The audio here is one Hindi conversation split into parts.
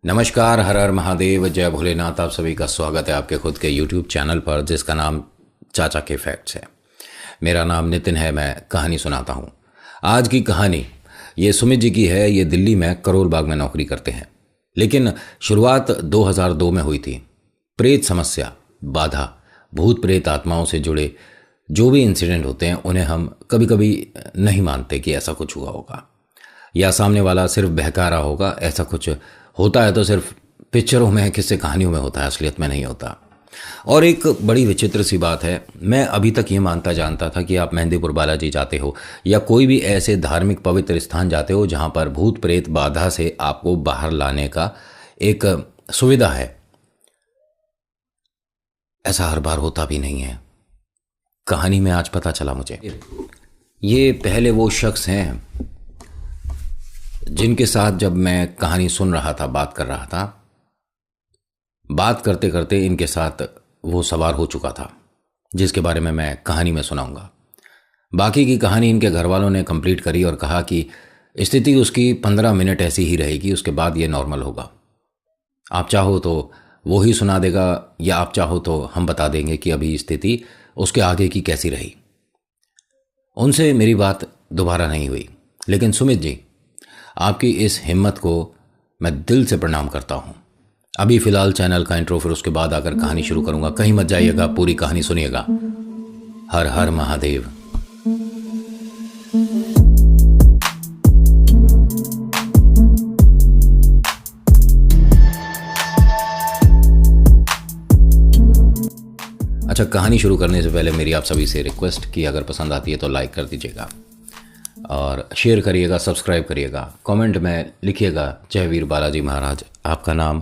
नमस्कार, हर हर महादेव, जय भोलेनाथ। आप सभी का स्वागत है आपके खुद के YouTube चैनल पर जिसका नाम चाचा के फैक्ट्स है। मेरा नाम नितिन है, मैं कहानी सुनाता हूँ। आज की कहानी ये सुमित जी की है। ये दिल्ली में करोल बाग में नौकरी करते हैं, लेकिन शुरुआत 2002 में हुई थी। प्रेत समस्या, बाधा, भूत प्रेत आत्माओं से जुड़े जो भी इंसिडेंट होते हैं उन्हें हम कभी कभी नहीं मानते कि ऐसा कुछ हुआ होगा या सामने वाला सिर्फ बहका रहा होगा। ऐसा कुछ होता है तो सिर्फ पिक्चरों में, किस्से कहानियों में होता है, असलियत में नहीं होता। और एक बड़ी विचित्र सी बात है, मैं अभी तक ये मानता जानता था कि आप मेहंदीपुर बालाजी जाते हो या कोई भी ऐसे धार्मिक पवित्र स्थान जाते हो जहाँ पर भूत प्रेत बाधा से आपको बाहर लाने का एक सुविधा है। ऐसा हर बार होता भी नहीं है। कहानी में आज पता चला मुझे, ये पहले वो शख्स हैं जिनके साथ जब मैं कहानी सुन रहा था, बात कर रहा था। बात करते करते इनके साथ वो सवार हो चुका था जिसके बारे में मैं कहानी में सुनाऊंगा। बाकी की कहानी इनके घर वालों ने कंप्लीट करी और कहा कि स्थिति उसकी 15 मिनट ऐसी ही रहेगी, उसके बाद ये नॉर्मल होगा। आप चाहो तो वो ही सुना देगा या आप चाहो तो हम बता देंगे कि अभी स्थिति उसके आगे की कैसी रही। उनसे मेरी बात दोबारा नहीं हुई, लेकिन सुमित जी, आपकी इस हिम्मत को मैं दिल से प्रणाम करता हूं। अभी फिलहाल चैनल का इंट्रो, फिर उसके बाद आकर कहानी शुरू करूंगा। कहीं मत जाइएगा, पूरी कहानी सुनिएगा। हर हर महादेव। अच्छा, कहानी शुरू करने से पहले मेरी आप सभी से रिक्वेस्ट कि अगर पसंद आती है तो लाइक कर दीजिएगा और शेयर करिएगा, सब्सक्राइब करिएगा, कमेंट में लिखिएगा जय वीर बालाजी महाराज, आपका नाम,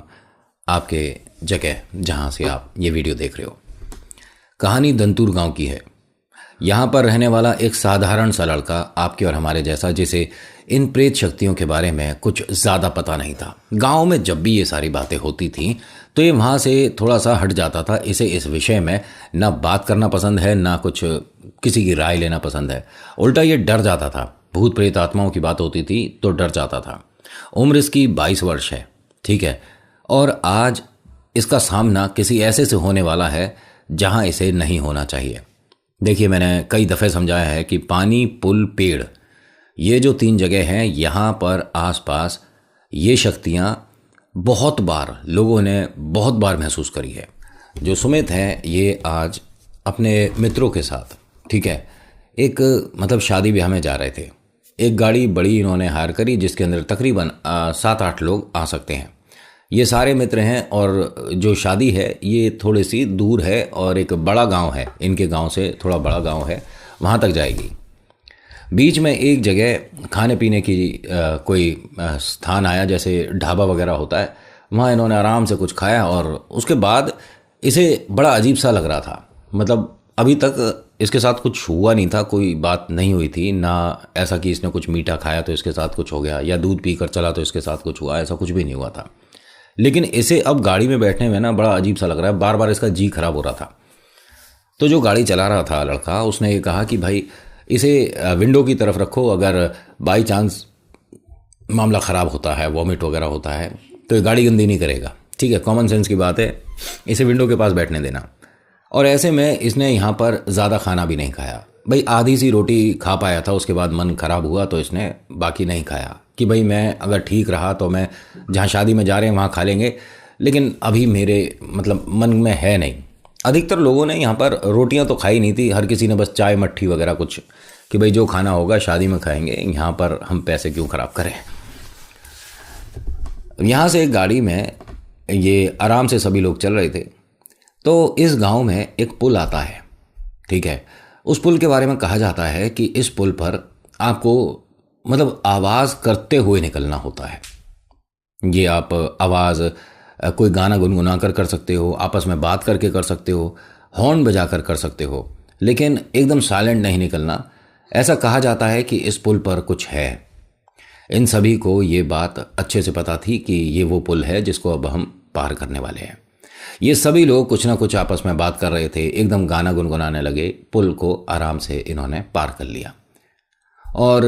आपके जगह जहां से आप ये वीडियो देख रहे हो। कहानी दंतूर गांव की है। यहाँ पर रहने वाला एक साधारण सा लड़का, आपके और हमारे जैसा, जिसे इन प्रेत शक्तियों के बारे में कुछ ज़्यादा पता नहीं था। गांव में जब भी ये सारी बातें होती थीं तो ये वहाँ से थोड़ा सा हट जाता था। इसे इस विषय में ना बात करना पसंद है, ना कुछ किसी की राय लेना पसंद है। उल्टा ये डर जाता था। भूत प्रेत आत्माओं की बात होती थी तो डर जाता था। उम्र इसकी 22 वर्ष है, ठीक है, और आज इसका सामना किसी ऐसे से होने वाला है जहाँ इसे नहीं होना चाहिए। देखिए, मैंने कई दफ़े समझाया है कि पानी, पुल, पेड़, ये जो 3 जगह हैं, यहाँ पर आसपास ये शक्तियाँ बहुत बार लोगों ने बहुत बार महसूस करी है। जो सुमित हैं, ये आज अपने मित्रों के साथ, ठीक है, एक मतलब शादी ब्याह में जा रहे थे। एक गाड़ी बड़ी इन्होंने हायर करी जिसके अंदर तकरीबन 7-8 लोग आ सकते हैं। ये सारे मित्र हैं और जो शादी है ये थोड़ी सी दूर है और एक बड़ा गांव है, इनके गांव से थोड़ा बड़ा गांव है, वहाँ तक जाएगी। बीच में एक जगह खाने पीने की कोई स्थान आया, जैसे ढाबा वगैरह होता है। वहाँ इन्होंने आराम से कुछ खाया और उसके बाद इसे बड़ा अजीब सा लग रहा था। मतलब अभी तक इसके साथ कुछ हुआ नहीं था, कोई बात नहीं हुई थी, ना ऐसा कि इसने कुछ मीठा खाया तो इसके साथ कुछ हो गया या दूध पीकर चला तो इसके साथ कुछ हुआ, ऐसा कुछ भी नहीं हुआ था। लेकिन इसे अब गाड़ी में बैठने में ना बड़ा अजीब सा लग रहा है, बार बार इसका जी खराब हो रहा था। तो जो गाड़ी चला रहा था लड़का, उसने ये कहा कि भाई इसे विंडो की तरफ रखो, अगर बाई चांस मामला ख़राब होता है, वॉमिट वगैरह होता है तो ये गाड़ी गंदी नहीं करेगा, ठीक है, कॉमन सेंस की बात है, इसे विंडो के पास बैठने देना। और ऐसे में इसने यहाँ पर ज़्यादा खाना भी नहीं खाया। भाई आधी सी रोटी खा पाया था, उसके बाद मन ख़राब हुआ तो इसने बाकी नहीं खाया कि भाई मैं अगर ठीक रहा तो मैं जहाँ शादी में जा रहे हैं वहाँ खा लेंगे, लेकिन अभी मेरे मतलब मन में है नहीं। अधिकतर लोगों ने यहाँ पर रोटियाँ तो खाई नहीं थी, हर किसी ने बस चाय मट्ठी वगैरह कुछ कि भाई जो खाना होगा शादी में खाएंगे, यहाँ पर हम पैसे क्यों ख़राब करें। यहाँ से एक गाड़ी में ये आराम से सभी लोग चल रहे थे तो इस गांव में एक पुल आता है, ठीक है। उस पुल के बारे में कहा जाता है कि इस पुल पर आपको मतलब आवाज़ करते हुए निकलना होता है। ये आप आवाज़ कोई गाना गुनगुना कर सकते हो, आपस में बात करके कर सकते हो, हॉर्न बजा कर सकते हो, लेकिन एकदम साइलेंट नहीं निकलना। ऐसा कहा जाता है कि इस पुल पर कुछ है। इन सभी को ये बात अच्छे से पता थी कि ये वो पुल है जिसको अब हम पार करने वाले हैं। ये सभी लोग कुछ ना कुछ आपस में बात कर रहे थे, एकदम गाना गुनगुनाने लगे। पुल को आराम से इन्होंने पार कर लिया और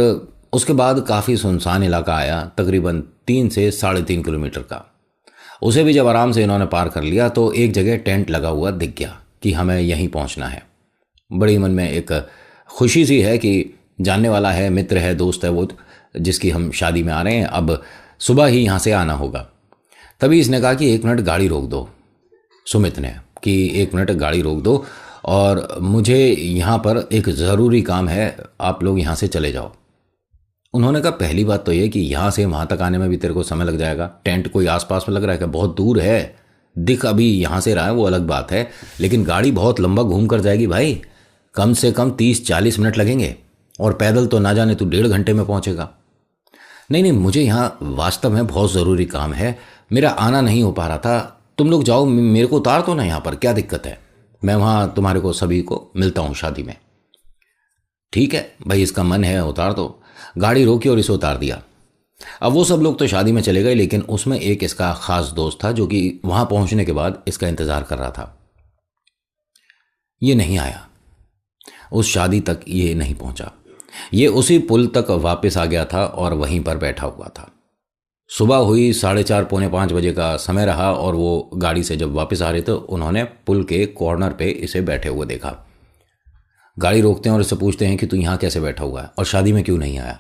उसके बाद काफ़ी सुनसान इलाका आया, तकरीबन 3 से 3.5 किलोमीटर का। उसे भी जब आराम से इन्होंने पार कर लिया तो एक जगह टेंट लगा हुआ दिख गया कि हमें यहीं पहुंचना है। बड़ी मन में एक खुशी सी है कि जानने वाला है, मित्र है, दोस्त है वो, जिसकी हम शादी में आ रहे हैं, अब सुबह ही यहाँ से आना होगा। तभी इसने कहा कि 1 मिनट गाड़ी रोक दो, सुमित ने, कि 1 मिनट गाड़ी रोक दो और मुझे यहाँ पर एक ज़रूरी काम है, आप लोग यहाँ से चले जाओ। उन्होंने कहा पहली बात तो ये कि यहाँ से वहाँ तक आने में भी तेरे को समय लग जाएगा, टेंट कोई आसपास में लग रहा है क्या? बहुत दूर है, दिख अभी यहाँ से रहा है वो अलग बात है, लेकिन गाड़ी बहुत लंबा घूम कर जाएगी भाई, कम से कम 30-40 मिनट लगेंगे, और पैदल तो ना जाने तू 1.5 घंटे में पहुँचेगा। नहीं नहीं, मुझे यहाँ वास्तव में बहुत ज़रूरी काम है, मेरा आना नहीं हो पा रहा था, तुम लोग जाओ, मेरे को उतार दो ना यहाँ पर, क्या दिक्कत है, मैं वहाँ तुम्हारे को सभी को मिलता हूँ शादी में। ठीक है भाई, इसका मन है उतार दो। गाड़ी रोकी और इसे उतार दिया। अब वो सब लोग तो शादी में चले गए, लेकिन उसमें एक इसका खास दोस्त था जो कि वहाँ पहुँचने के बाद इसका इंतज़ार कर रहा था। ये नहीं आया, उस शादी तक ये नहीं पहुँचा, ये उसी पुल तक वापस आ गया था और वहीं पर बैठा हुआ था। सुबह हुई, 4:30 पौने 5 बजे का समय रहा, और वो गाड़ी से जब वापस आ रहे थे उन्होंने पुल के कॉर्नर पे इसे बैठे हुए देखा। गाड़ी रोकते हैं और इससे पूछते हैं कि तू यहाँ कैसे बैठा हुआ है और शादी में क्यों नहीं आया?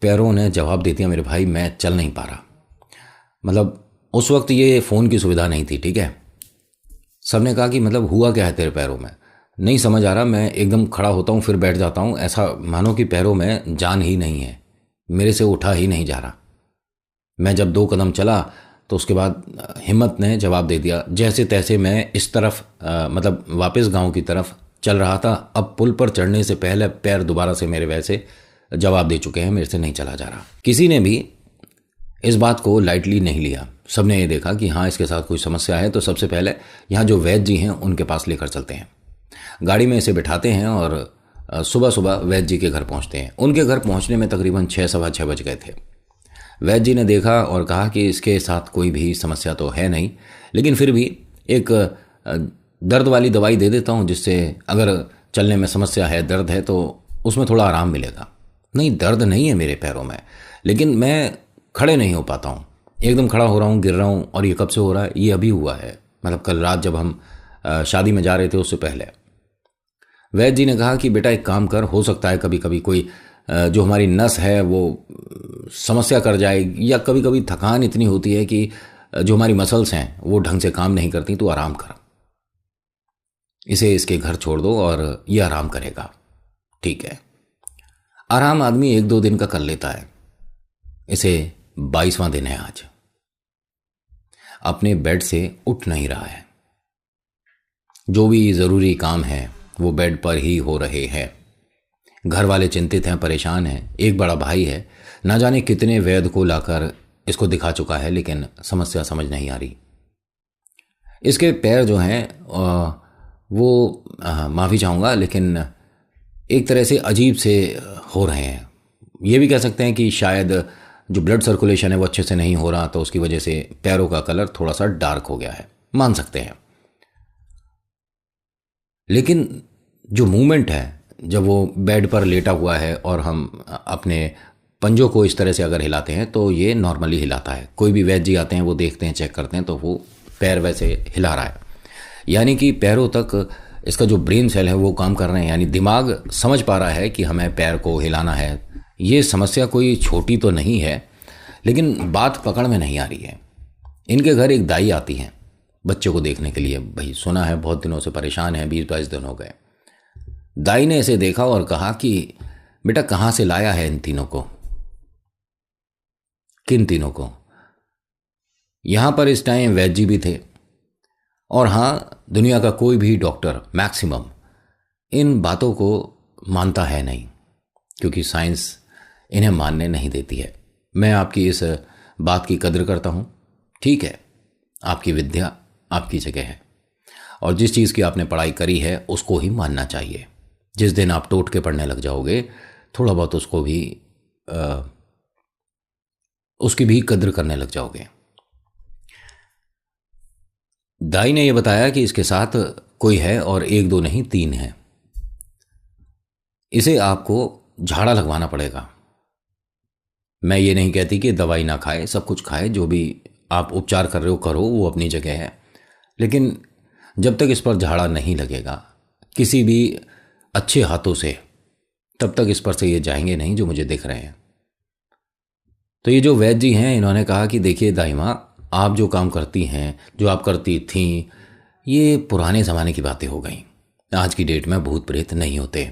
पैरों ने जवाब दे दिया, मेरे भाई मैं चल नहीं पा रहा। मतलब उस वक्त ये फ़ोन की सुविधा नहीं थी, ठीक है। सबने कहा कि मतलब हुआ क्या है तेरे पैरों में? नहीं समझ आ रहा, मैं एकदम खड़ा होता हूँ फिर बैठ जाता हूँ, ऐसा मानो कि पैरों में जान ही नहीं है, मेरे से उठा ही नहीं जा रहा। मैं जब 2 कदम चला तो उसके बाद हिम्मत ने जवाब दे दिया, जैसे तैसे मैं इस तरफ मतलब वापस गांव की तरफ चल रहा था। अब पुल पर चढ़ने से पहले पैर दोबारा से मेरे वैसे जवाब दे चुके हैं, मेरे से नहीं चला जा रहा। किसी ने भी इस बात को लाइटली नहीं लिया। सबने ये देखा कि हाँ इसके साथ कोई समस्या है, तो सबसे पहले यहाँ जो वैद्य जी हैं उनके पास लेकर चलते हैं। गाड़ी में इसे बिठाते हैं और सुबह सुबह वैद्य जी के घर पहुँचते हैं। उनके घर पहुँचने में तकरीबन 6-6:15 बज गए थे। वैद्य जी ने देखा और कहा कि इसके साथ कोई भी समस्या तो है नहीं, लेकिन फिर भी एक दर्द वाली दवाई दे देता हूँ, जिससे अगर चलने में समस्या है, दर्द है, तो उसमें थोड़ा आराम मिलेगा। नहीं, दर्द नहीं है मेरे पैरों में, लेकिन मैं खड़े नहीं हो पाता हूँ, एकदम खड़ा हो रहा हूँ, गिर रहा हूँ। और ये कब से हो रहा है? ये अभी हुआ है, मतलब कल रात जब हम शादी में जा रहे थे उससे पहले। वैद्य जी ने कहा कि बेटा एक काम कर, हो सकता है कभी कभी कोई जो हमारी नस है वो समस्या कर जाए, या कभी कभी थकान इतनी होती है कि जो हमारी मसल्स हैं वो ढंग से काम नहीं करती, तो आराम कर, इसे इसके घर छोड़ दो और ये आराम करेगा। ठीक है, आराम आदमी 1-2 दिन का कर लेता है, इसे 22वां दिन है आज, अपने बेड से उठ नहीं रहा है। जो भी ज़रूरी काम है वो बेड पर ही हो रहे हैं। घर वाले चिंतित हैं, परेशान हैं। एक बड़ा भाई है, ना जाने कितने वैद्य को लाकर इसको दिखा चुका है, लेकिन समस्या समझ नहीं आ रही। इसके पैर जो हैं वो माफ़ी चाहूँगा, लेकिन एक तरह से अजीब से हो रहे हैं। ये भी कह सकते हैं कि शायद जो ब्लड सर्कुलेशन है वो अच्छे से नहीं हो रहा, तो उसकी वजह से पैरों का कलर थोड़ा सा डार्क हो गया है, मान सकते हैं। लेकिन जो मूवमेंट है, जब वो बेड पर लेटा हुआ है और हम अपने पंजों को इस तरह से अगर हिलाते हैं तो ये नॉर्मली हिलाता है। कोई भी वैद्य जी आते हैं, वो देखते हैं, चेक करते हैं, तो वो पैर वैसे हिला रहा है, यानी कि पैरों तक इसका जो ब्रेन सेल है वो काम कर रहे हैं, यानी दिमाग समझ पा रहा है कि हमें पैर को हिलाना है। ये समस्या कोई छोटी तो नहीं है, लेकिन बात पकड़ में नहीं आ रही है। इनके घर एक दाई आती हैं बच्चे को देखने के लिए। भाई सुना है बहुत दिनों से परेशान है, 20-22 दिन हो गए। दाई ने इसे देखा और कहा कि बेटा कहाँ से लाया है इन तीनों को? किन तीनों को? यहाँ पर इस टाइम वैद्य जी भी थे, और हाँ दुनिया का कोई भी डॉक्टर मैक्सिमम इन बातों को मानता है नहीं, क्योंकि साइंस इन्हें मानने नहीं देती है। मैं आपकी इस बात की कदर करता हूँ, ठीक है, आपकी विद्या आपकी जगह है, और जिस चीज़ की आपने पढ़ाई करी है उसको ही मानना चाहिए। जिस दिन आप टोट के पढ़ने लग जाओगे, थोड़ा बहुत उसको भी उसकी भी कदर करने लग जाओगे। दाई ने यह बताया कि इसके साथ कोई है, और 1-2 नहीं 3 है। इसे आपको झाड़ा लगवाना पड़ेगा। मैं ये नहीं कहती कि दवाई ना खाए, सब कुछ खाए, जो भी आप उपचार कर रहे हो करो, वो अपनी जगह है, लेकिन जब तक इस पर झाड़ा नहीं लगेगा किसी भी अच्छे हाथों से, तब तक इस पर से ये जाएंगे नहीं जो मुझे दिख रहे हैं। तो ये जो वैद्य जी हैं इन्होंने कहा कि देखिए दाई माँ, आप जो काम करती हैं, जो आप करती थीं, ये पुराने ज़माने की बातें हो गई। आज की डेट में भूत प्रेत नहीं होते।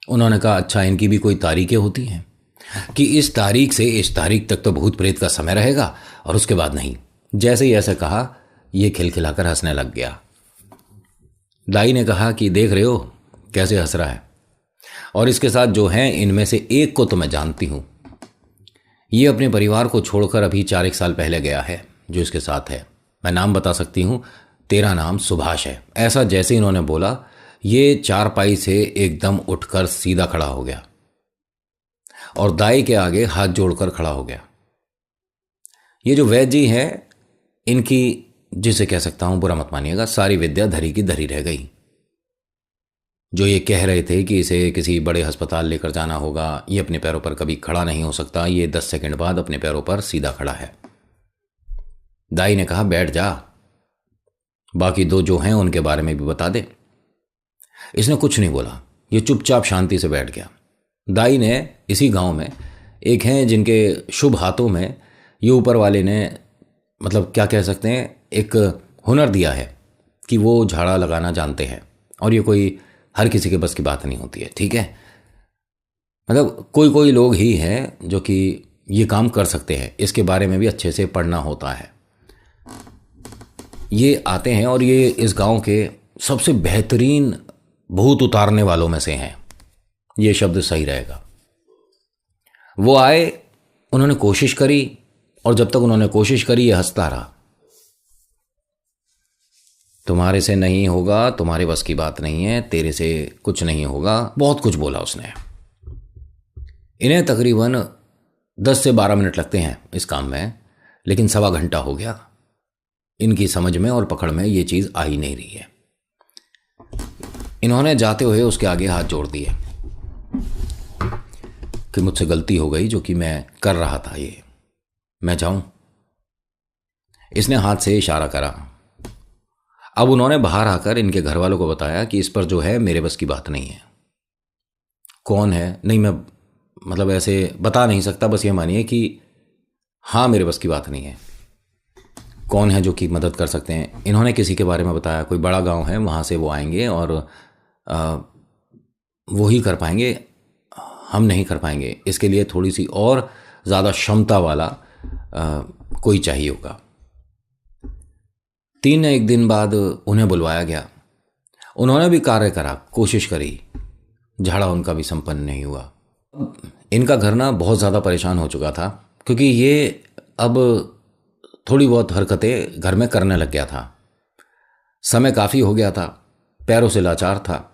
उन्होंने कहा अच्छा, इनकी भी कोई तारीखें होती हैं कि इस तारीख से इस तारीख तक तो भूत प्रेत का समय रहेगा और उसके बाद नहीं। जैसे ही ऐसा कहा, ये खिलखिलाकर हंसने लग गया। दाई ने कहा कि देख रहे हो कैसे हंस रहा है, और इसके साथ जो हैं इनमें से एक को तो मैं जानती हूँ। ये अपने परिवार को छोड़कर अभी 4 साल पहले गया है, जो इसके साथ है। मैं नाम बता सकती हूँ, तेरा नाम सुभाष है। ऐसा जैसे इन्होंने बोला, ये चारपाई से एकदम उठकर सीधा खड़ा हो गया और दाई के आगे हाथ जोड़कर खड़ा हो गया। ये जो वैद्य जी हैं, इनकी, जिसे कह सकता हूं, बुरा मत मानिएगा, सारी विद्या धरी की धरी रह गई। जो ये कह रहे थे कि इसे किसी बड़े अस्पताल लेकर जाना होगा, ये अपने पैरों पर कभी खड़ा नहीं हो सकता, ये 10 सेकंड बाद अपने पैरों पर सीधा खड़ा है। दाई ने कहा बैठ जा, बाकी 2 जो हैं उनके बारे में भी बता दे। इसने कुछ नहीं बोला, ये चुपचाप शांति से बैठ गया। दाई ने इसी गांव में एक हैं जिनके शुभ हाथों में ये ऊपर वाले ने, मतलब क्या कह सकते हैं, एक हुनर दिया है कि वो झाड़ा लगाना जानते हैं, और ये कोई हर किसी के बस की बात नहीं होती है, ठीक है। मतलब कोई कोई लोग ही हैं जो कि ये काम कर सकते हैं, इसके बारे में भी अच्छे से पढ़ना होता है। ये आते हैं और ये इस गांव के सबसे बेहतरीन भूत उतारने वालों में से हैं, ये शब्द सही रहेगा। वो आए, उन्होंने कोशिश करी, और जब तक उन्होंने कोशिश करी ये हंसता रहा। तुम्हारे से नहीं होगा, तुम्हारे बस की बात नहीं है, तेरे से कुछ नहीं होगा, बहुत कुछ बोला उसने। इन्हें तकरीबन 10 से 12 मिनट लगते हैं इस काम में, लेकिन 1.25 घंटा हो गया। इनकी समझ में और पकड़ में ये चीज़ आ ही नहीं रही है। इन्होंने जाते हुए उसके आगे हाथ जोड़ दिए कि मुझसे गलती हो गई, जो कि मैं कर रहा था, ये मैं जाऊं। इसने हाथ से इशारा करा। अब उन्होंने बाहर आकर इनके घर वालों को बताया कि इस पर जो है मेरे बस की बात नहीं है। कौन है, नहीं, मैं मतलब ऐसे बता नहीं सकता, बस ये मानिए कि हाँ, मेरे बस की बात नहीं है। कौन है जो कि मदद कर सकते हैं? इन्होंने किसी के बारे में बताया, कोई बड़ा गांव है, वहाँ से वो आएंगे और वो ही कर पाएंगे, हम नहीं कर पाएंगे। इसके लिए थोड़ी सी और ज़्यादा क्षमता वाला कोई चाहिए होगा। 3 दिन बाद उन्हें बुलवाया गया। उन्होंने भी कार्य करा, कोशिश करी, झाड़ा उनका भी संपन्न नहीं हुआ। इनका घर ना बहुत ज़्यादा परेशान हो चुका था, क्योंकि ये अब थोड़ी बहुत हरकतें घर में करने लग गया था। समय काफ़ी हो गया था, पैरों से लाचार था,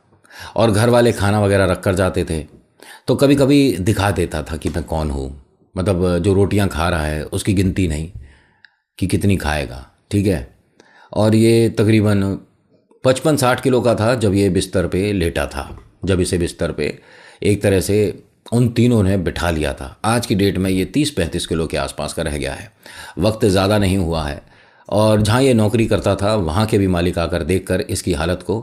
और घर वाले खाना वगैरह रख कर जाते थे, तो कभी कभी दिखा देता था कि मैं कौन हूँ। मतलब जो रोटियां खा रहा है उसकी गिनती नहीं कि कितनी खाएगा, ठीक है। और ये तकरीबन 55-60 किलो का था जब ये बिस्तर पे लेटा था। जब इसे बिस्तर पे एक तरह से उन तीनों ने बिठा लिया था। आज की डेट में ये 30-35 किलो के आसपास का रह गया है। वक्त ज़्यादा नहीं हुआ है, और जहाँ ये नौकरी करता था वहाँ के भी मालिक आकर देखकर इसकी हालत को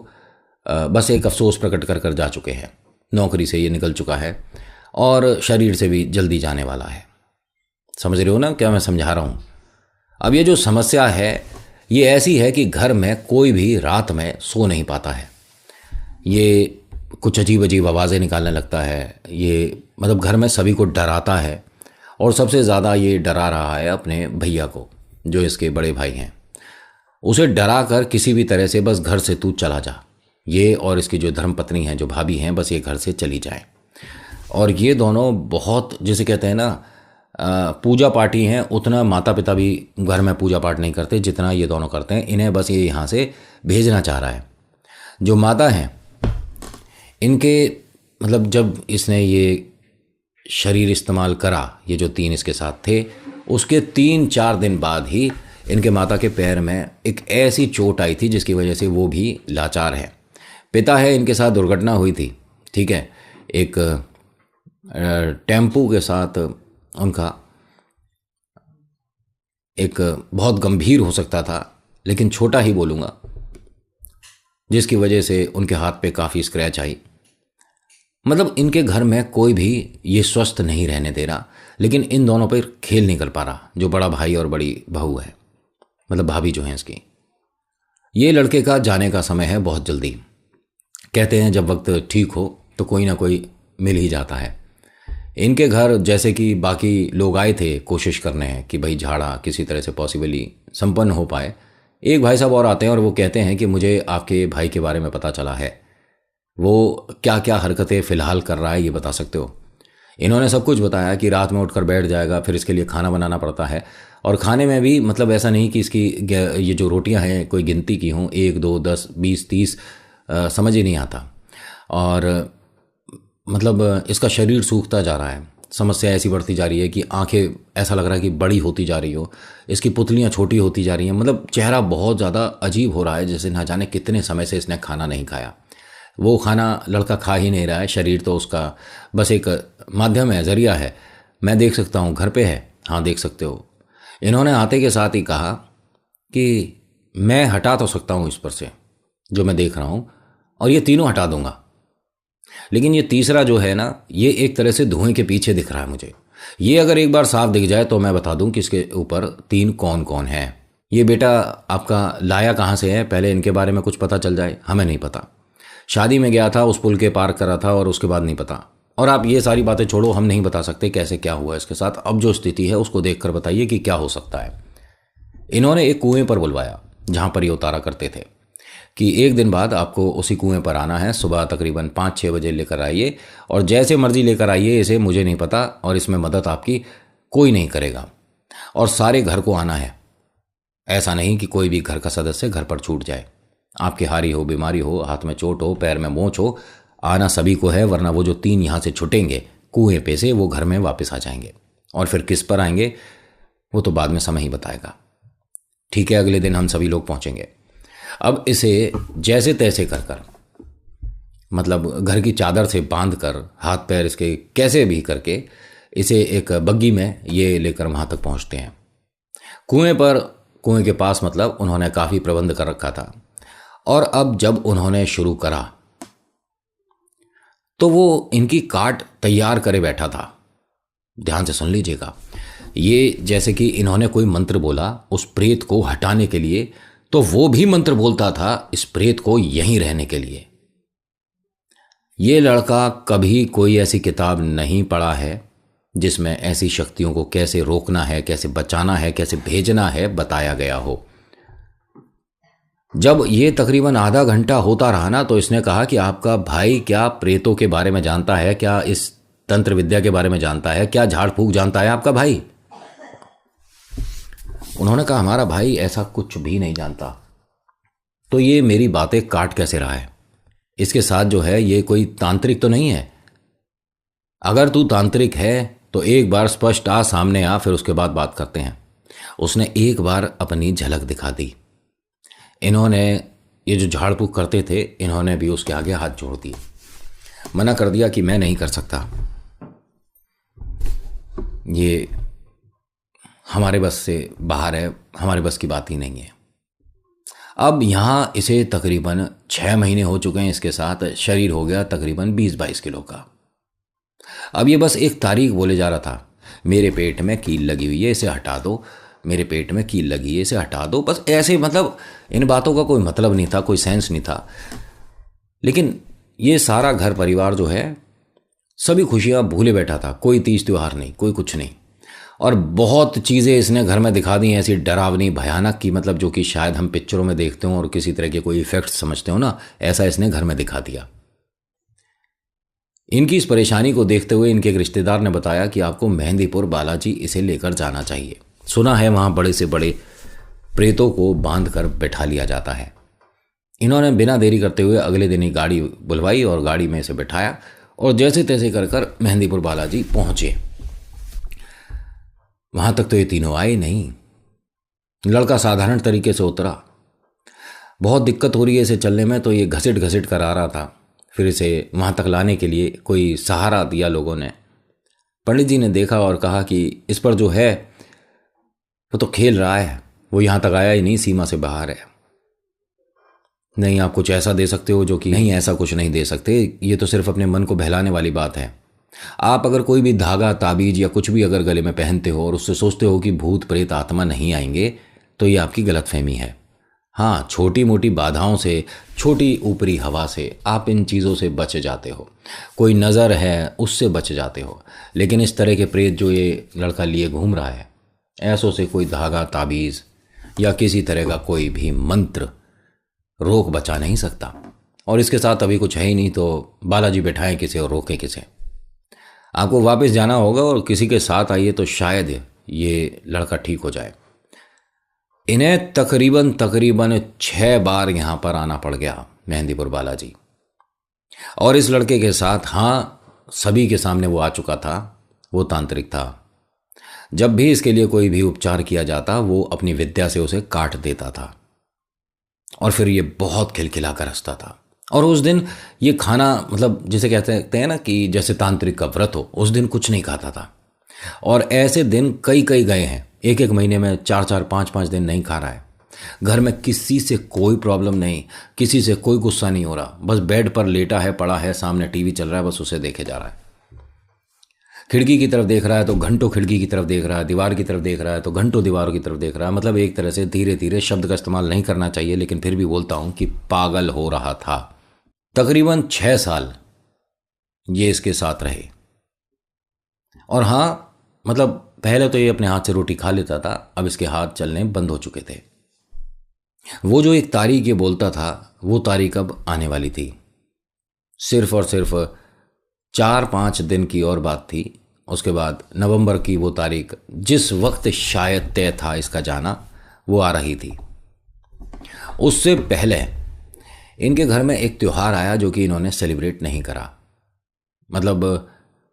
बस एक अफसोस प्रकट कर कर जा चुके हैं। नौकरी से ये निकल चुका है और शरीर से भी जल्दी जाने वाला है। समझ रहे हो ना क्या मैं समझा रहा हूँ? अब ये जो समस्या है ये ऐसी है कि घर में कोई भी रात में सो नहीं पाता है। ये कुछ अजीब अजीब आवाज़ें निकालने लगता है। ये मतलब घर में सभी को डराता है, और सबसे ज़्यादा ये डरा रहा है अपने भैया को, जो इसके बड़े भाई हैं। उसे डरा कर किसी भी तरह से बस घर से तू चला जा। ये और इसकी जो धर्मपत्नी हैं, जो भाभी हैं, बस ये घर से चली जाए। और ये दोनों बहुत, जिसे कहते हैं ना, पूजा पाठी हैं। उतना माता पिता भी घर में पूजा पाठ नहीं करते जितना ये दोनों करते हैं। इन्हें बस ये यहाँ से भेजना चाह रहा है। जो माता हैं इनके, मतलब जब इसने ये शरीर इस्तेमाल करा, ये जो 3 इसके साथ थे, उसके 3-4 दिन बाद ही इनके माता के पैर में एक ऐसी चोट आई थी जिसकी वजह से वो भी लाचार है। पिता है, इनके साथ दुर्घटना हुई थी, ठीक है। एक टेम्पू के साथ उनका एक बहुत गंभीर हो सकता था, लेकिन छोटा ही बोलूँगा, जिसकी वजह से उनके हाथ पे काफ़ी स्क्रैच आई। मतलब इनके घर में कोई भी ये स्वस्थ नहीं रहने दे रहा, लेकिन इन दोनों पर खेल नहीं कर पा रहा, जो बड़ा भाई और बड़ी बहू है, मतलब भाभी जो है इसकी। ये लड़के का जाने का समय है बहुत जल्दी। कहते हैं जब वक्त ठीक हो तो कोई ना कोई मिल ही जाता है। इनके घर जैसे कि बाकी लोग आए थे कोशिश करने हैं कि भाई झाड़ा किसी तरह से पॉसिबली संपन्न हो पाए, एक भाई साहब और आते हैं और वो कहते हैं कि मुझे आपके भाई के बारे में पता चला है, वो क्या क्या हरकतें फ़िलहाल कर रहा है ये बता सकते हो। इन्होंने सब कुछ बताया कि रात में उठकर बैठ जाएगा, फिर इसके लिए खाना बनाना पड़ता है, और खाने में भी मतलब ऐसा नहीं कि इसकी ये जो रोटियां हैं कोई गिनती की हों, 1 2 10 20 30, समझ ही नहीं आता। और मतलब इसका शरीर सूखता जा रहा है, समस्या ऐसी बढ़ती जा रही है कि आंखें ऐसा लग रहा है कि बड़ी होती जा रही हो, इसकी पुतलियां छोटी होती जा रही हैं, मतलब चेहरा बहुत ज़्यादा अजीब हो रहा है, जैसे ना जाने कितने समय से इसने खाना नहीं खाया। वो खाना लड़का खा ही नहीं रहा है, शरीर तो उसका बस एक माध्यम है, ज़रिया है। मैं देख सकता हूँ घर पे है, हाँ देख सकते हो। इन्होंने आते के साथ ही कहा कि मैं हटा तो सकता हूँ इस पर से जो मैं देख रहा हूँ, और ये तीनों हटा दूंगा, लेकिन ये तीसरा जो है ना, ये एक तरह से धुएं के पीछे दिख रहा है मुझे। ये अगर एक बार साफ दिख जाए तो मैं बता दूं कि इसके ऊपर 3 कौन कौन है। ये बेटा आपका लाया कहाँ से है, पहले इनके बारे में कुछ पता चल जाए। हमें नहीं पता, शादी में गया था, उस पुल के पार करा था, और उसके बाद नहीं पता। और आप ये सारी बातें छोड़ो, हम नहीं बता सकते कैसे क्या हुआ इसके साथ। अब जो स्थिति है उसको देखकर बताइए कि क्या हो सकता है। इन्होंने एक कुएं पर बुलवाया जहां पर ये उतारा करते थे कि एक दिन बाद आपको उसी कुएं पर आना है, सुबह तकरीबन 5-6 बजे लेकर आइए, और जैसे मर्जी लेकर आइए इसे, मुझे नहीं पता, और इसमें मदद आपकी कोई नहीं करेगा, और सारे घर को आना है। ऐसा नहीं कि कोई भी घर का सदस्य घर पर छूट जाए, आपकी हारी हो, बीमारी हो, हाथ में चोट हो, पैर में मोच हो, आना सभी को है, वरना वो जो 3 यहाँ से छुटेंगे कुएं पे से, वो घर में वापस आ जाएंगे। और फिर किस पर आएंगे वो तो बाद में समय ही बताएगा। ठीक है, अगले दिन हम सभी लोग पहुंचेंगे। अब इसे जैसे तैसे कर कर, मतलब घर की चादर से बांध कर, हाथ पैर इसके कैसे भी करके, इसे एक बग्गी में ये लेकर वहां तक पहुंचते हैं। कुएं पर, कुएं के पास मतलब उन्होंने काफ़ी प्रबंध कर रखा था। और अब जब उन्होंने शुरू करा तो वो इनकी काट तैयार करे बैठा था। ध्यान से सुन लीजिएगा, ये जैसे कि इन्होंने कोई मंत्र बोला उस प्रेत को हटाने के लिए, तो वो भी मंत्र बोलता था इस प्रेत को यहीं रहने के लिए। ये लड़का कभी कोई ऐसी किताब नहीं पढ़ा है जिसमें ऐसी शक्तियों को कैसे रोकना है, कैसे बचाना है, कैसे भेजना है बताया गया हो। जब ये तकरीबन आधा घंटा होता रहा ना, तो इसने कहा कि आपका भाई क्या प्रेतों के बारे में जानता है, क्या इस तंत्र विद्या के बारे में जानता है, क्या झाड़ फूक जानता है आपका भाई। उन्होंने कहा हमारा भाई ऐसा कुछ भी नहीं जानता। तो ये मेरी बातें काट कैसे रहा है, इसके साथ जो है ये कोई तांत्रिक तो नहीं है। अगर तू तांत्रिक है तो एक बार स्पष्ट आ, सामने आ, फिर उसके बाद बात करते हैं। उसने एक बार अपनी झलक दिखा दी। इन्होंने, ये जो झाड़ फूक करते थे, इन्होंने भी उसके आगे हाथ जोड़ दिए, मना कर दिया कि मैं नहीं कर सकता, ये हमारे बस से बाहर है, हमारे बस की बात ही नहीं है। अब यहाँ इसे तकरीबन 6 महीने हो चुके हैं इसके साथ, शरीर हो गया तकरीबन 20-22 किलो का। अब ये बस एक तारीख बोले जा रहा था, मेरे पेट में कील लगी हुई है, इसे हटा दो, मेरे पेट में कील लगी है, इसे हटा दो, बस ऐसे। मतलब इन बातों का कोई मतलब नहीं था, कोई सेंस नहीं था। लेकिन ये सारा घर परिवार जो है सभी खुशियां भूले बैठा था, कोई तीज त्योहार नहीं, कोई कुछ नहीं। और बहुत चीज़ें इसने घर में दिखा दी ऐसी डरावनी भयानक की, मतलब जो कि शायद हम पिक्चरों में देखते हो और किसी तरह के कोई इफेक्ट्स समझते हो ना, ऐसा इसने घर में दिखा दिया। इनकी इस परेशानी को देखते हुए इनके एक रिश्तेदार ने बताया कि आपको मेहंदीपुर बालाजी इसे लेकर जाना चाहिए। सुना है वहाँ बड़े से बड़े प्रेतों को बांध कर बैठा लिया जाता है। इन्होंने बिना देरी करते हुए अगले दिन ही गाड़ी बुलवाई और गाड़ी में इसे बैठाया और जैसे तैसे कर कर मेहंदीपुर बालाजी पहुंचे। वहां तक तो ये तीनों आए नहीं। लड़का साधारण तरीके से उतरा, बहुत दिक्कत हो रही है इसे चलने में, तो ये घसीट घसीट कर आ रहा था। फिर इसे वहां तक लाने के लिए कोई सहारा दिया लोगों ने। पंडित जी ने देखा और कहा कि इस पर जो है वो तो खेल रहा है, वो यहाँ तक आया ही नहीं, सीमा से बाहर है। नहीं आप कुछ ऐसा दे सकते हो जो कि नहीं, ऐसा कुछ नहीं दे सकते, ये तो सिर्फ अपने मन को बहलाने वाली बात है। आप अगर कोई भी धागा, ताबीज या कुछ भी अगर गले में पहनते हो और उससे सोचते हो कि भूत प्रेत आत्मा नहीं आएंगे, तो ये आपकी गलतफहमी है। हाँ, छोटी मोटी बाधाओं से, छोटी ऊपरी हवा से आप इन चीज़ों से बच जाते हो, कोई नज़र है उससे बच जाते हो। लेकिन इस तरह के प्रेत जो ये लड़का लिए घूम रहा है, ऐसों से कोई धागा, ताबीज़ या किसी तरह का कोई भी मंत्र रोक बचा नहीं सकता। और इसके साथ अभी कुछ है ही नहीं, तो बालाजी बैठाएं किसे और रोकें किसे। आपको वापस जाना होगा और किसी के साथ आइए तो शायद ये लड़का ठीक हो जाए। इन्हें तकरीबन तकरीबन 6 बार यहाँ पर आना पड़ गया, मेहंदीपुर बालाजी। और इस लड़के के साथ, हाँ, सभी के सामने वो आ चुका था, वो तांत्रिक था। जब भी इसके लिए कोई भी उपचार किया जाता, वो अपनी विद्या से उसे काट देता था और फिर ये बहुत खिलखिला कर हंसता था। और उस दिन ये खाना, मतलब जिसे कहते हैं ना कि जैसे तांत्रिक का व्रत हो, उस दिन कुछ नहीं खाता था। और ऐसे दिन कई कई गए हैं, एक एक महीने में 4-4, 5-5 दिन नहीं खा रहा है। घर में किसी से कोई प्रॉब्लम नहीं, किसी से कोई गुस्सा नहीं हो रहा, बस बेड पर लेटा है, पड़ा है, सामने टीवी चल रहा है, बस उसे देखे जा रहा है। खिड़की की तरफ देख रहा है तो घंटों खिड़की की तरफ देख रहा है, दीवार की तरफ देख रहा है तो घंटों दीवारों की तरफ देख रहा है। मतलब एक तरह से, धीरे धीरे, शब्द का इस्तेमाल नहीं करना चाहिए लेकिन फिर भी बोलता हूं कि पागल हो रहा था। तकरीबन 6 साल ये इसके साथ रहे। और हाँ, मतलब पहले तो ये अपने हाथ से रोटी खा लेता था, अब इसके हाथ चलने बंद हो चुके थे। वो जो एक तारीख ये बोलता था, वो तारीख अब आने वाली थी। सिर्फ और सिर्फ 4-5 दिन की और बात थी। उसके बाद नवंबर की वो तारीख, जिस वक्त शायद तय था इसका जाना, वो आ रही थी। उससे पहले इनके घर में एक त्यौहार आया जो कि इन्होंने सेलिब्रेट नहीं करा। मतलब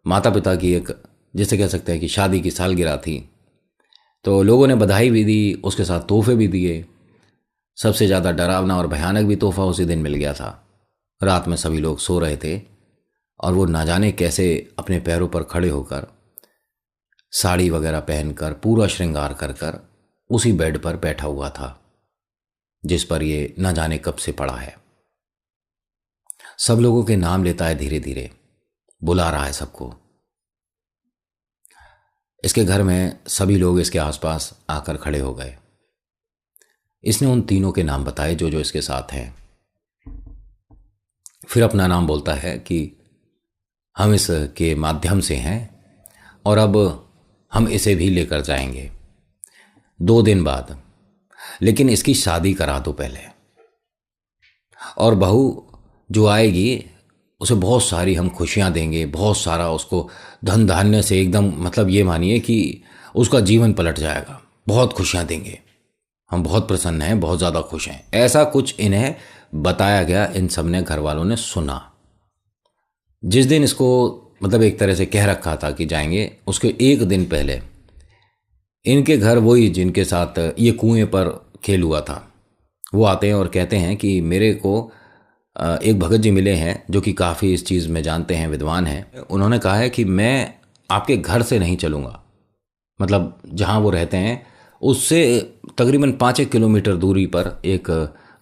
माता पिता की एक, जिसे कह सकते हैं कि शादी की सालगिरह थी, तो लोगों ने बधाई भी दी, उसके साथ तोहफे भी दिए। सबसे ज़्यादा डरावना और भयानक भी तोहफा उसी दिन मिल गया था। रात में सभी लोग सो रहे थे और वो ना जाने कैसे अपने पैरों पर खड़े होकर, साड़ी वगैरह पहनकर, पूरा श्रृंगार कर कर उसी बेड पर बैठा हुआ था जिस पर ये ना जाने कब से पड़ा है। सब लोगों के नाम लेता है, धीरे धीरे बुला रहा है सबको। इसके घर में सभी लोग इसके आसपास आकर खड़े हो गए। इसने उन तीनों के नाम बताए जो जो इसके साथ हैं। फिर अपना नाम बोलता है कि हम इसके माध्यम से हैं और अब हम इसे भी लेकर जाएंगे 2 दिन बाद, लेकिन इसकी शादी करा दो पहले। और बहू जो आएगी उसे बहुत सारी हम खुशियां देंगे, बहुत सारा उसको धन धान्य से एकदम, मतलब ये मानिए कि उसका जीवन पलट जाएगा, बहुत खुशियां देंगे, हम बहुत प्रसन्न हैं, बहुत ज़्यादा खुश हैं। ऐसा कुछ इन्हें बताया गया। इन सब ने, घर वालों ने सुना। जिस दिन इसको मतलब एक तरह से कह रखा था कि जाएंगे, उसके 1 दिन पहले इनके घर वही जिनके साथ ये कुएं पर खेल हुआ था, वो आते हैं और कहते हैं कि मेरे को एक भगत जी मिले हैं जो कि काफ़ी इस चीज़ में जानते हैं, विद्वान हैं। उन्होंने कहा है कि मैं आपके घर से नहीं चलूँगा, मतलब जहाँ वो रहते हैं उससे तकरीबन 5-1 किलोमीटर दूरी पर एक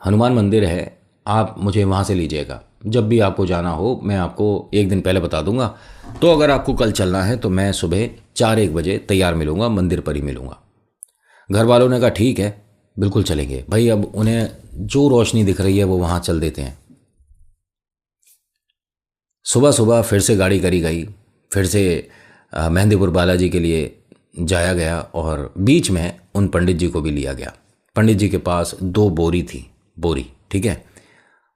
हनुमान मंदिर है, आप मुझे वहाँ से लीजिएगा। जब भी आपको जाना हो मैं आपको 1 दिन पहले बता दूंगा। तो अगर आपको कल चलना है तो मैं सुबह 4-1 बजे तैयार मिलूँगा, मंदिर पर ही मिलूँगा। घर वालों ने कहा ठीक है, बिल्कुल चलेंगे भाई। अब उन्हें जो रोशनी दिख रही है वो वहाँ चल देते हैं। सुबह सुबह फिर से गाड़ी करी गई, फिर से मेहंदीपुर बालाजी के लिए जाया गया और बीच में उन पंडित जी को भी लिया गया। पंडित जी के पास 2 बोरी थी, बोरी, ठीक है।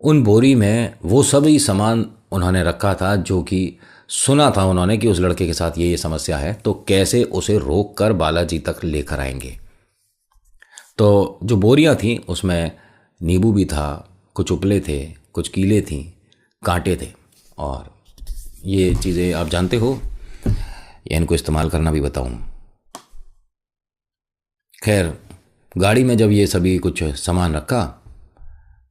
उन बोरी में वो सभी सामान उन्होंने रखा था जो कि सुना था उन्होंने कि उस लड़के के साथ ये समस्या है, तो कैसे उसे रोक कर बालाजी तक लेकर आएंगे। तो जो बोरियां थी उसमें नींबू भी था, कुछ उपले थे, कुछ कीले थी, कांटे थे, और ये चीज़ें आप जानते हो या इनको इस्तेमाल करना भी बताऊं। खैर, गाड़ी में जब ये सभी कुछ सामान रखा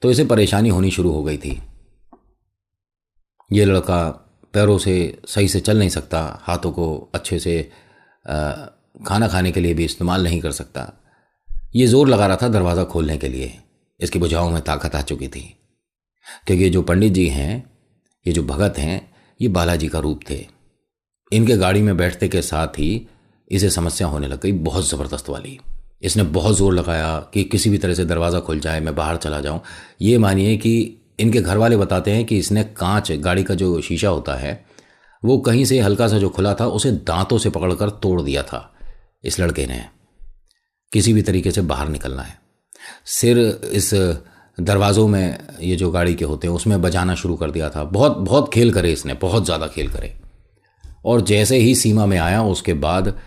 तो इसे परेशानी होनी शुरू हो गई थी। ये लड़का पैरों से सही से चल नहीं सकता, हाथों को अच्छे से खाना खाने के लिए भी इस्तेमाल नहीं कर सकता। ये जोर लगा रहा था दरवाज़ा खोलने के लिए। इसकी भुजाओं में ताकत आ चुकी थी, क्योंकि ये जो पंडित जी हैं, ये जो भगत हैं, ये बालाजी का रूप थे। इनके गाड़ी में बैठते के साथ ही इसे समस्या होने लग गई, बहुत ज़बरदस्त वाली। इसने बहुत ज़ोर लगाया कि किसी भी तरह से दरवाज़ा खुल जाए, मैं बाहर चला जाऊं। ये मानिए कि इनके घर वाले बताते हैं कि इसने कांच, गाड़ी का जो शीशा होता है, वो कहीं से हल्का सा जो खुला था उसे दांतों से पकड़कर तोड़ दिया था इस लड़के ने। किसी भी तरीके से बाहर निकलना है। सिर इस दरवाज़ों में, ये जो गाड़ी के होते हैं, उसमें बजाना शुरू कर दिया था। बहुत बहुत खेल करे इसने, बहुत ज़्यादा खेल करे। और जैसे ही सीमा में आया उसके बाद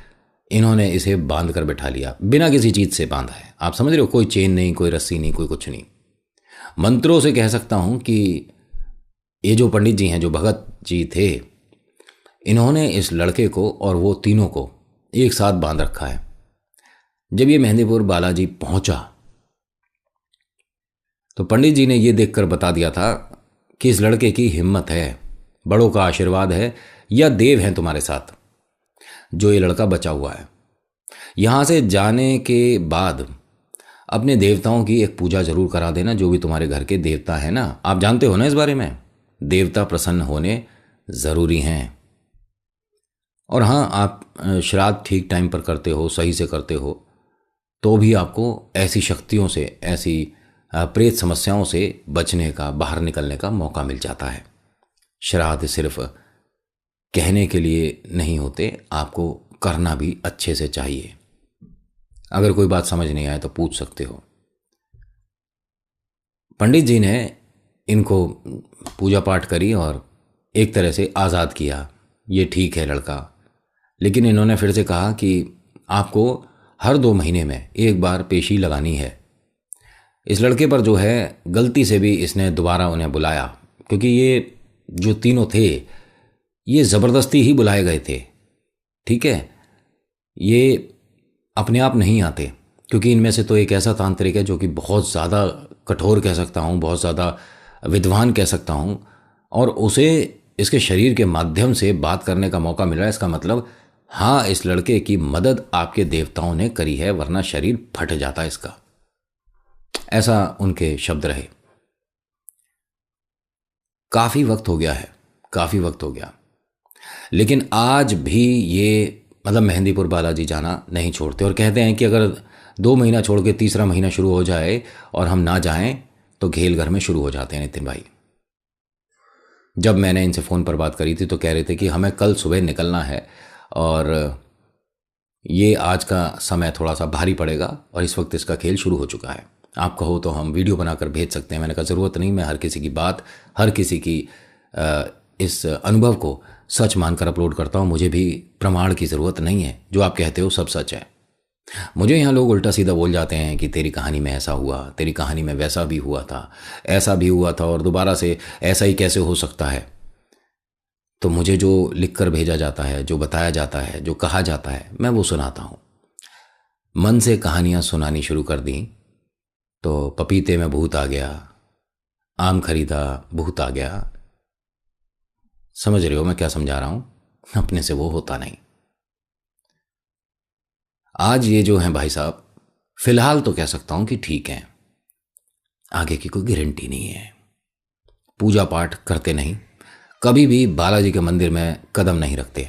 इन्होंने इसे बांध कर बैठा लिया, बिना किसी चीज़ से बांधा है। आप समझ रहे हो, कोई चेन नहीं, कोई रस्सी नहीं, कोई कुछ नहीं। मंत्रों से कह सकता हूं कि ये जो पंडित जी हैं, जो भगत जी थे, इन्होंने इस लड़के को और वो तीनों को एक साथ बांध रखा है। जब ये मेहंदीपुर बालाजी पहुंचा तो पंडित जी ने ये देखकर बता दिया था कि इस लड़के की हिम्मत है, बड़ों का आशीर्वाद है, या देव हैं तुम्हारे साथ जो ये लड़का बचा हुआ है। यहां से जाने के बाद अपने देवताओं की एक पूजा जरूर करा देना, जो भी तुम्हारे घर के देवता है ना। आप जानते हो ना इस बारे में, देवता प्रसन्न होने जरूरी हैं। और हाँ, आप श्राद्ध ठीक टाइम पर करते हो, सही से करते हो, तो भी आपको ऐसी शक्तियों से, ऐसी प्रेत समस्याओं से बचने का, बाहर निकलने का मौका मिल जाता है। श्राद्ध सिर्फ कहने के लिए नहीं होते, आपको करना भी अच्छे से चाहिए। अगर कोई बात समझ नहीं आए तो पूछ सकते हो। पंडित जी ने इनको पूजा पाठ करी और एक तरह से आज़ाद किया। ये ठीक है लड़का, लेकिन इन्होंने फिर से कहा कि आपको हर 2 महीने में एक बार पेशी लगानी है। इस लड़के पर जो है गलती से भी इसने दोबारा उन्हें बुलाया, क्योंकि ये जो तीनों थे ये ज़बरदस्ती ही बुलाए गए थे। ठीक है, ये अपने आप नहीं आते, क्योंकि इनमें से तो एक ऐसा तांत्रिक है जो कि बहुत ज़्यादा कठोर कह सकता हूँ, बहुत ज़्यादा विद्वान कह सकता हूँ, और उसे इसके शरीर के माध्यम से बात करने का मौका मिल रहा है। इसका मतलब हाँ, इस लड़के की मदद आपके देवताओं ने करी है, वरना शरीर फट जाता इसका। ऐसा उनके शब्द रहे। काफ़ी वक्त हो गया है, काफ़ी वक्त हो गया, लेकिन आज भी ये मतलब मेहंदीपुर बालाजी जाना नहीं छोड़ते, और कहते हैं कि अगर 2 महीना छोड़ के तीसरा महीना शुरू हो जाए और हम ना जाएं तो घेल घर में शुरू हो जाते हैं। नितिन भाई, जब मैंने इनसे फ़ोन पर बात करी थी तो कह रहे थे कि हमें कल सुबह निकलना है, और ये आज का समय थोड़ा सा भारी पड़ेगा, और इस वक्त इसका खेल शुरू हो चुका है। आप कहो तो हम वीडियो बनाकर भेज सकते हैं। मैंने कहा ज़रूरत नहीं, मैं हर किसी की बात, हर किसी की इस अनुभव को सच मानकर अपलोड करता हूँ। मुझे भी प्रमाण की ज़रूरत नहीं है, जो आप कहते हो सब सच है। मुझे यहाँ लोग उल्टा सीधा बोल जाते हैं कि तेरी कहानी में ऐसा हुआ, तेरी कहानी में वैसा भी हुआ था, ऐसा भी हुआ था, और दोबारा से ऐसा ही कैसे हो सकता है। तो मुझे जो लिख कर भेजा जाता है, जो बताया जाता है, जो कहा जाता है, मैं वो सुनाता हूँ। मन से कहानियाँ सुनानी शुरू कर दी तो पपीते में भूत आ गया, आम खरीदा भूत आ गया। समझ रहे हो मैं क्या समझा रहा हूँ? अपने से वो होता नहीं। आज ये जो हैं भाई साहब, फिलहाल तो कह सकता हूं कि ठीक हैं, आगे की कोई गारंटी नहीं है। पूजा पाठ करते नहीं, कभी भी बालाजी के मंदिर में कदम नहीं रखते।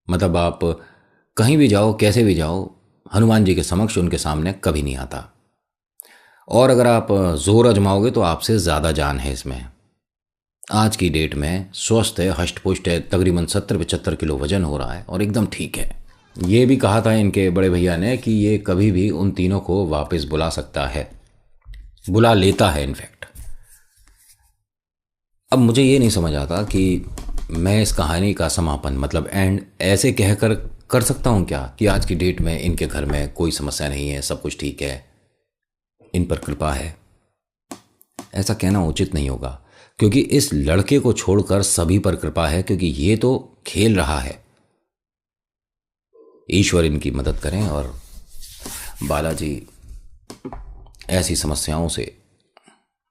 मतलब आप कहीं भी जाओ, कैसे भी जाओ, हनुमान जी के समक्ष, उनके सामने कभी नहीं आता। और अगर आप जोर आजमाओगे तो आपसे ज़्यादा जान है इसमें। आज की डेट में स्वस्थ है, हष्ट पुष्ट है, तकरीबन 70-75 किलो वजन हो रहा है और एकदम ठीक है। ये भी कहा था इनके बड़े भैया ने कि ये कभी भी उन तीनों को वापस बुला सकता है, बुला लेता है इनफैक्ट। अब मुझे ये नहीं समझ आता कि मैं इस कहानी का समापन, मतलब एंड, ऐसे कहकर कर सकता हूँ क्या कि आज की डेट में इनके घर में कोई समस्या नहीं है, सब कुछ ठीक है, इन पर कृपा है। ऐसा कहना उचित नहीं होगा, क्योंकि इस लड़के को छोड़कर सभी पर कृपा है, क्योंकि ये तो खेल रहा है। ईश्वर इनकी मदद करें और बालाजी ऐसी समस्याओं से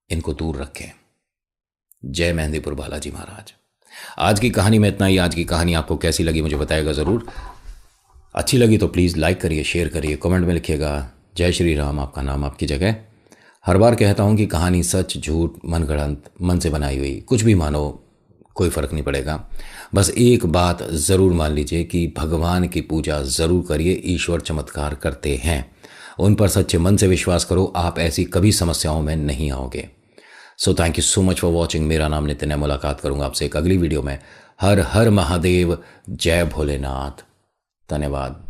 इनको दूर रखें। जय मेहंदीपुर बालाजी महाराज। आज की कहानी में इतना ही। आज की कहानी आपको कैसी लगी मुझे बताइएगा ज़रूर। अच्छी लगी तो प्लीज़ लाइक करिए, शेयर करिए, कमेंट में लिखिएगा जय श्री राम आपका नाम आपकी जगह। हर बार कहता हूँ कि कहानी सच झूठ मनगढ़ंत मन से बनाई हुई कुछ भी मानो, कोई फ़र्क नहीं पड़ेगा। बस एक बात ज़रूर मान लीजिए कि भगवान की पूजा ज़रूर करिए, ईश्वर चमत्कार करते हैं। उन पर सच्चे मन से विश्वास करो, आप ऐसी कभी समस्याओं में नहीं आओगे। So thank you so much for watching. मेरा नाम नितिन है। मुलाकात करूंगा आपसे एक अगली वीडियो में। हर हर महादेव, जय भोलेनाथ। धन्यवाद।